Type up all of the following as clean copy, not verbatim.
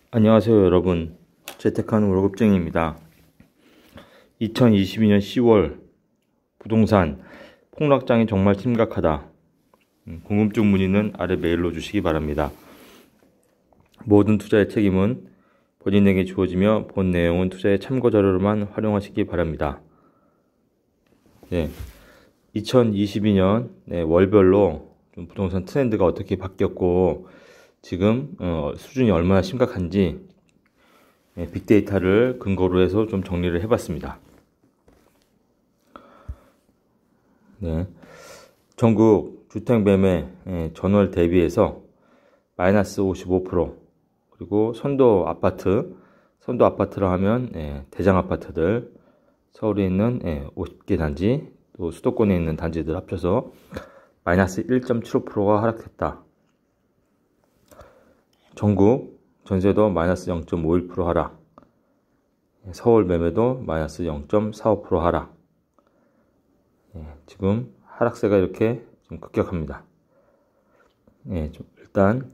안녕하세요 여러분, 재테크하는 월급쟁이입니다. 2022년 10월 부동산 폭락장이 정말 심각하다. 궁금증 문의는 아래 메일로 주시기 바랍니다. 모든 투자의 책임은 본인에게 주어지며 본 내용은 투자의 참고자료로만 활용하시기 바랍니다. 2022년 월별로 좀 부동산 트렌드가 어떻게 바뀌었고 지금 수준이 얼마나 심각한지 빅데이터를 근거로 해서 좀 정리를 해봤습니다. 전국 주택 매매 전월 대비해서 마이너스 55%, 그리고 선도 아파트라 하면 대장 아파트들, 서울에 있는 50개 단지, 또 수도권에 있는 단지들 합쳐서 마이너스 1.75%가 하락했다. 전국 전세도 마이너스 0.51% 하락, 서울 매매도 마이너스 0.45% 하락. 지금 하락세가 이렇게 좀 급격합니다. 일단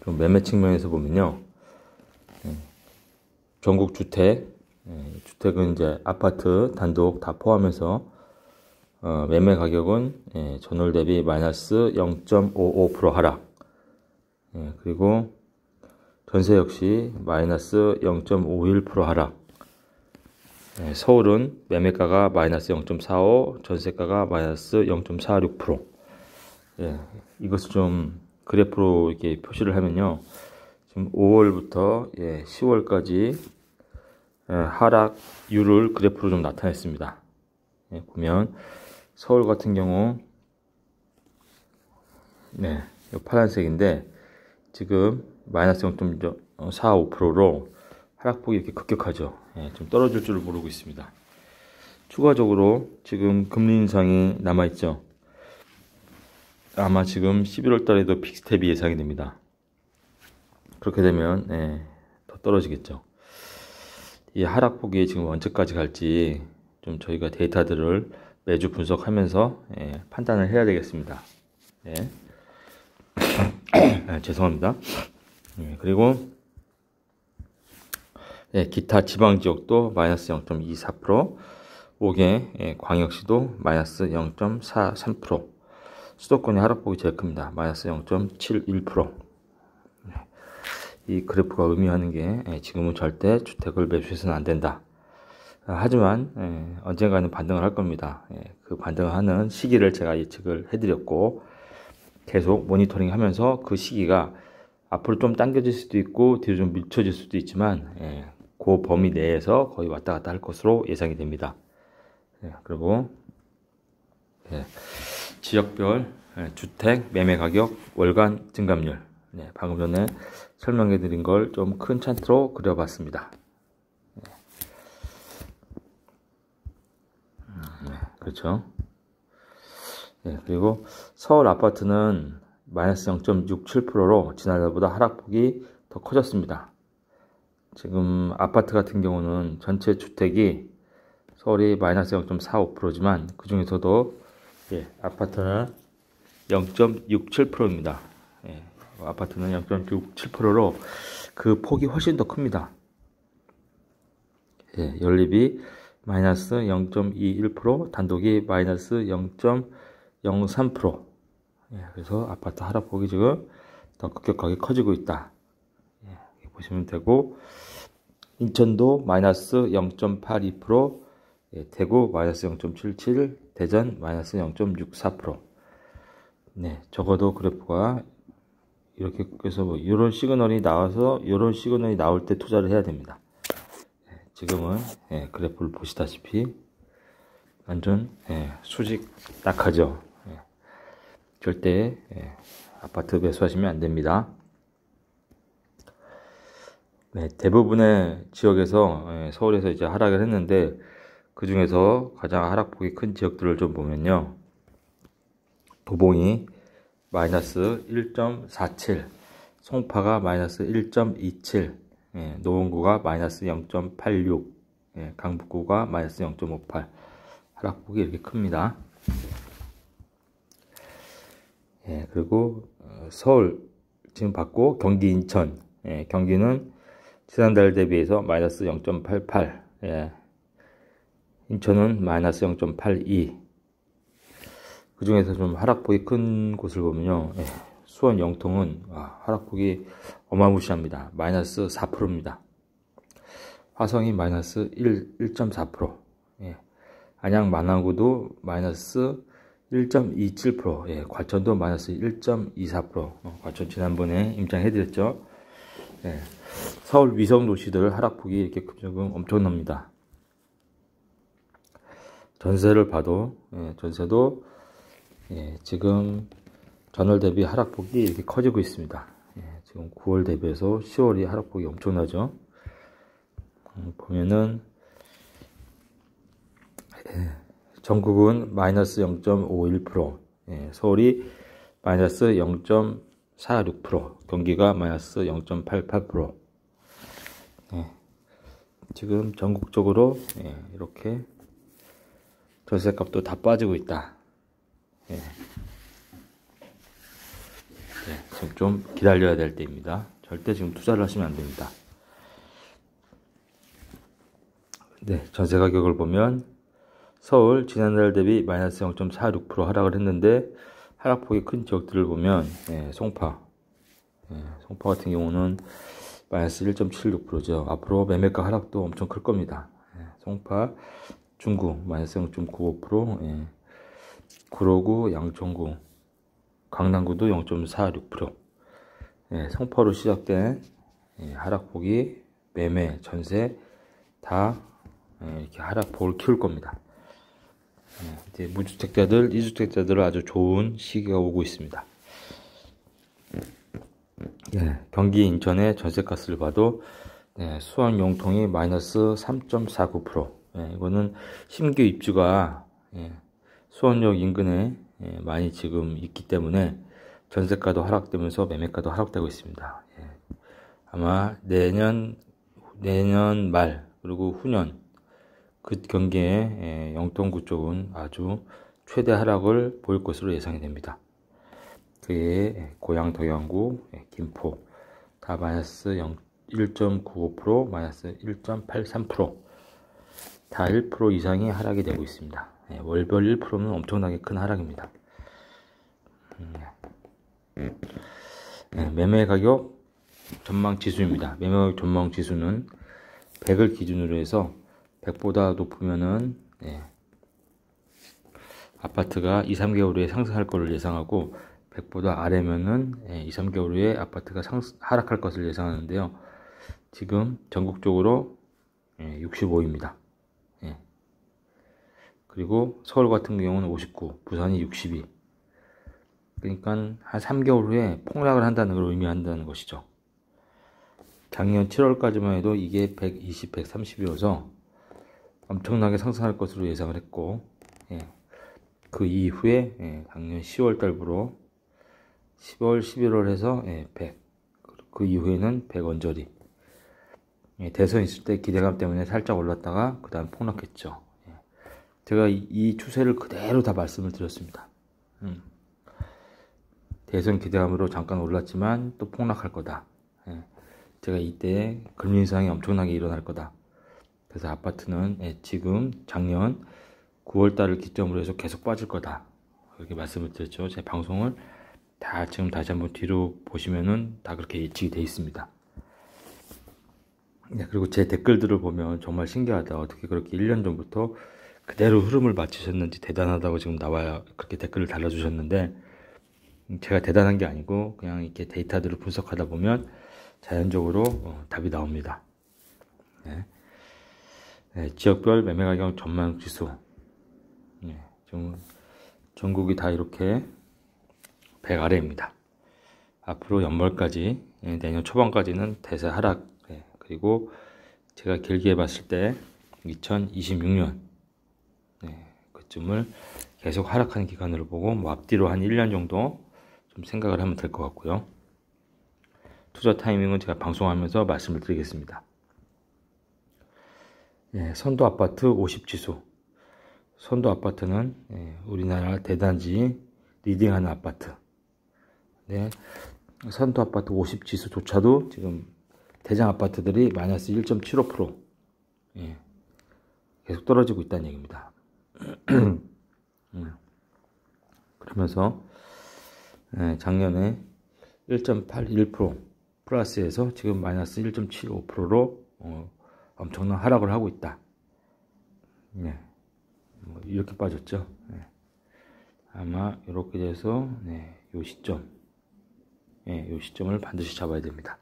좀 매매 측면에서 보면요, 전국 주택은 이제 아파트 단독 다 포함해서 매매 가격은 전월 대비 마이너스 0.55% 하락. 그리고 전세 역시 마이너스 0.51% 하락. 서울은 매매가가 마이너스 0.45, 전세가가 마이너스 0.46%. 이것을 좀 그래프로 이렇게 표시를 하면요, 지금 5월부터 10월까지 하락률을 그래프로 좀 나타냈습니다. 보면 서울 같은 경우 파란색인데 지금 마이너스 0.45%로 하락폭이 이렇게 급격하죠. 좀 떨어질 줄 모르고 있습니다. 추가적으로 지금 금리 인상이 남아있죠. 아마 지금 11월 달에도 빅스텝이 예상이 됩니다. 그렇게 되면 더 떨어지겠죠. 이 하락폭이 지금 언제까지 갈지 좀 저희가 데이터들을 매주 분석하면서 판단을 해야 되겠습니다. 죄송합니다. 그리고 기타 지방지역도 마이너스 0.24%, 5개 광역시도 마이너스 0.43%, 수도권의 하락폭이 제일 큽니다. 마이너스 0.71%. 이 그래프가 의미하는 게 지금은 절대 주택을 매수해서는 안 된다. 하지만 언젠가는 반등을 할 겁니다. 그 반등을 하는 시기를 제가 예측을 해드렸고 계속 모니터링 하면서 그 시기가 앞으로 좀 당겨질 수도 있고 뒤로 좀 밀쳐질 수도 있지만 그 범위 내에서 거의 왔다 갔다 할 것으로 예상이 됩니다. 그리고 지역별 주택 매매 가격 월간 증감률, 방금 전에 설명해 드린 걸 좀 큰 차트로 그려봤습니다. 그렇죠. 그리고 서울 아파트는 마이너스 0.67%로 지난달보다 하락폭이 더 커졌습니다. 지금 아파트 같은 경우는 전체 주택이 서울이 마이너스 0.45%지만 그 중에서도 아파트는 0.67%입니다. 아파트는 0.67%로 그 폭이 훨씬 더 큽니다. 연립이 마이너스 0.21%, 단독이 마이너스 0.03%. 그래서 아파트 하락폭이 지금 더 급격하게 커지고 있다. 보시면 되고, 인천도 마이너스 0.82%, 대구 마이너스 0.77%, 대전 마이너스 0.64%. 적어도 그래프가 이렇게 해서 이런 시그널이 나와서 이런 시그널이 나올 때 투자를 해야 됩니다. 지금은 그래프를 보시다시피 완전 수직 낙하죠. 절대 아파트 매수하시면 안 됩니다. 대부분의 지역에서 서울에서 이제 하락을 했는데 그 중에서 가장 하락폭이 큰 지역들을 좀 보면요, 도봉이 마이너스 1.47, 송파가 마이너스 1.27, 노원구가 마이너스 0.86, 강북구가 마이너스 0.58, 하락폭이 이렇게 큽니다. 그리고 서울 지금 받고 경기 인천 예, 경기는 지난달 대비해서 마이너스 0.88, 예, 인천은 마이너스 0.82. 그 중에서 좀 하락폭이 큰 곳을 보면요, 예, 수원 영통은 하락폭이 어마무시합니다. 마이너스 4%입니다. 화성이 마이너스 1.4%, 예, 안양 만화구도 마이너스 1.27%, 예, 과천도 마이너스 1.24%, 과천 지난번에 임장해드렸죠. 예, 서울 위성 도시들 하락폭이 이렇게 조금 엄청납니다. 전세를 봐도, 예, 전세도, 예, 지금 전월 대비 하락폭이 이렇게 커지고 있습니다. 예, 지금 9월 대비해서 10월이 하락폭이 엄청나죠. 보면은, 예, 전국은 마이너스 0.51%, 예, 서울이 마이너스 0.46%, 경기가 마이너스 0.88%. 예, 지금 전국적으로, 예, 이렇게 전세값도 다 빠지고 있다. 예. 네, 지금 좀 기다려야 될 때입니다. 절대 지금 투자를 하시면 안 됩니다. 네, 전세 가격을 보면 서울 지난달 대비 마이너스 0.46% 하락을 했는데, 하락폭이 큰 지역들을 보면, 예, 송파, 예, 송파 같은 경우는 마이너스 1.76%죠. 앞으로 매매가 하락도 엄청 클 겁니다. 예, 송파, 중구 마이너스 0.95%, 예, 구로구, 양천구, 강남구도 0.46%. 예, 송파로 시작된, 예, 하락폭이 매매, 전세 다, 예, 이렇게 하락폭을 키울 겁니다. 예, 이제 무주택자들, 2주택자들은 아주 좋은 시기가 오고 있습니다. 예, 경기 인천의 전세가스를 봐도, 예, 수원 용통이 마이너스 3.49%. 예, 이거는 신규 입주가, 예, 수원역 인근에, 예, 많이 지금 있기 때문에 전세가도 하락되면서 매매가도 하락되고 있습니다. 예, 아마 내년 말 그리고 후년 그 경기에, 예, 영통구 쪽은 아주 최대 하락을 보일 것으로 예상이 됩니다. 그에 고양 덕양구, 예, 김포 다 마이너스 1.95%, 마이너스 1.83%, 다 1% 이상이 하락이 되고 있습니다. 예, 월별 1%는 엄청나게 큰 하락입니다. 예, 매매 가격 전망 지수입니다. 매매 가격 전망 지수는 100을 기준으로 해서 100보다 높으면은, 예, 아파트가 2, 3개월 후에 상승할 것을 예상하고, 100보다 아래면은, 예, 2, 3개월 후에 아파트가 하락할 것을 예상하는데요. 지금 전국적으로, 예, 65입니다. 예. 그리고 서울 같은 경우는 59, 부산이 62. 그러니까 한 3개월 후에 폭락을 한다는 걸 의미한다는 것이죠. 작년 7월까지만 해도 이게 120, 130이어서 엄청나게 상승할 것으로 예상을 했고, 예, 그 이후에, 예, 작년 10월 달부로 10월, 11월 해서, 예, 100. 그 이후에는 100 언저리. 예, 대선 있을 때 기대감 때문에 살짝 올랐다가 그 다음 폭락했죠. 예, 제가 이 추세를 그대로 다 말씀을 드렸습니다. 대선 기대감으로 잠깐 올랐지만 또 폭락할 거다. 예, 제가 이때 금리 인상이 엄청나게 일어날 거다. 그래서 아파트는, 예, 지금 작년 9월 달을 기점으로 해서 계속 빠질 거다. 그렇게 말씀을 드렸죠. 제 방송을 다 지금 다시 한번 뒤로 보시면은 다 그렇게 예측이 되어 있습니다. 네, 그리고 제 댓글들을 보면 정말 신기하다. 어떻게 그렇게 1년 전부터 그대로 흐름을 맞추셨는지 대단하다고 지금 나와야 그렇게 댓글을 달아주셨는데, 제가 대단한 게 아니고 그냥 이렇게 데이터들을 분석하다 보면 자연적으로, 답이 나옵니다. 네. 네, 지역별 매매가격 전망 지수. 네, 지금 전국이 다 이렇게 100 아래입니다. 앞으로 연말까지, 예, 내년 초반까지는 대세 하락. 예, 그리고 제가 길게 봤을 때 2026년, 예, 그쯤을 계속 하락하는 기간으로 보고, 뭐 앞뒤로 한 1년 정도 좀 생각을 하면 될 것 같고요. 투자 타이밍은 제가 방송하면서 말씀을 드리겠습니다. 예, 선도 아파트 50지수. 선도 아파트는, 예, 우리나라 대단지 리딩하는 아파트. 네, 선도 아파트 50지수조차도 지금 대장 아파트들이 마이너스 1.75%, 예, 계속 떨어지고 있다는 얘기입니다. 그러면서 작년에 1.81% 플러스에서 지금 마이너스 1.75%로 엄청난 하락을 하고 있다. 이렇게 빠졌죠. 아마 이렇게 돼서 요 시점, 요 시점을 반드시 잡아야 됩니다.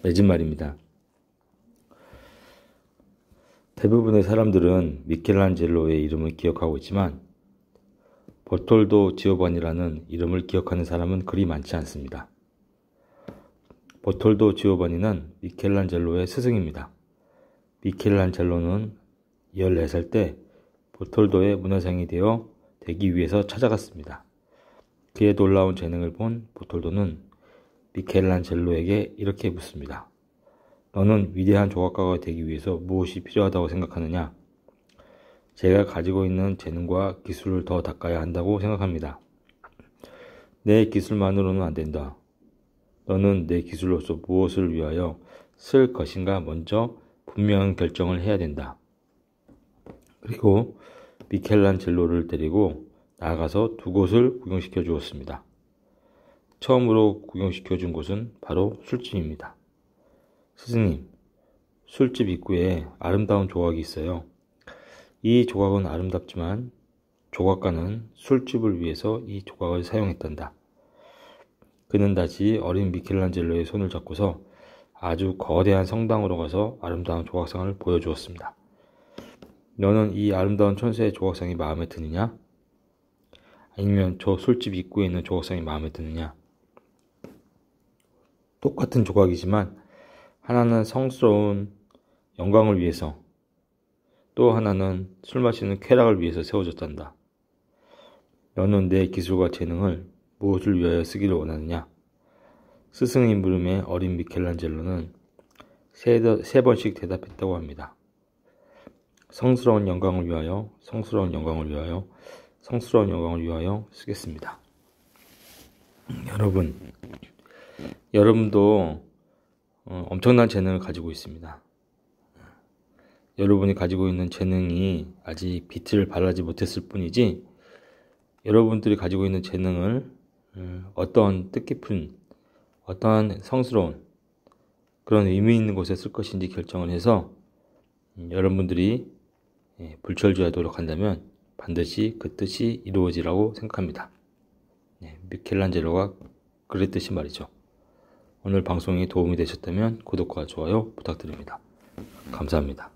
매진 말입니다. 대부분의 사람들은 미켈란젤로의 이름을 기억하고 있지만 버톨도 지오바니라는 이름을 기억하는 사람은 그리 많지 않습니다. 버톨도 지오바니는 미켈란젤로의 스승입니다. 미켈란젤로는 14살 때 버톨도의 문화생이 되기 위해서 찾아갔습니다. 그의 놀라운 재능을 본 버톨도는 미켈란젤로에게 이렇게 묻습니다. 너는 위대한 조각가가 되기 위해서 무엇이 필요하다고 생각하느냐? 제가 가지고 있는 재능과 기술을 더 닦아야 한다고 생각합니다. 내 기술만으로는 안 된다. 너는 내 기술로서 무엇을 위하여 쓸 것인가 먼저 분명한 결정을 해야 된다. 그리고 미켈란젤로를 데리고 나가서 두 곳을 구경시켜 주었습니다. 처음으로 구경시켜 준 곳은 바로 술집입니다. 스승님, 술집 입구에 아름다운 조각이 있어요. 이 조각은 아름답지만 조각가는 술집을 위해서 이 조각을 사용했단다. 그는 다시 어린 미켈란젤로의 손을 잡고서 아주 거대한 성당으로 가서 아름다운 조각상을 보여주었습니다. 너는 이 아름다운 천사의 조각상이 마음에 드느냐? 아니면 저 술집 입구에 있는 조각상이 마음에 드느냐? 똑같은 조각이지만 하나는 성스러운 영광을 위해서, 또 하나는 술 마시는 쾌락을 위해서 세워졌단다. 너는 내 기술과 재능을 무엇을 위하여 쓰기를 원하느냐? 스승의 물음에 어린 미켈란젤로는 세 번씩 대답했다고 합니다. 성스러운 영광을 위하여, 성스러운 영광을 위하여, 성스러운 영광을 위하여 쓰겠습니다. 여러분도 엄청난 재능을 가지고 있습니다. 여러분이 가지고 있는 재능이 아직 빛을 발하지 못했을 뿐이지, 여러분들이 가지고 있는 재능을 어떤 뜻깊은, 어떠한 성스러운 그런 의미 있는 곳에 쓸 것인지 결정을 해서 여러분들이 불철주야 노력한다면 반드시 그 뜻이 이루어지라고 생각합니다. 미켈란젤로가 그랬듯이 말이죠. 오늘 방송이 도움이 되셨다면 구독과 좋아요 부탁드립니다. 감사합니다.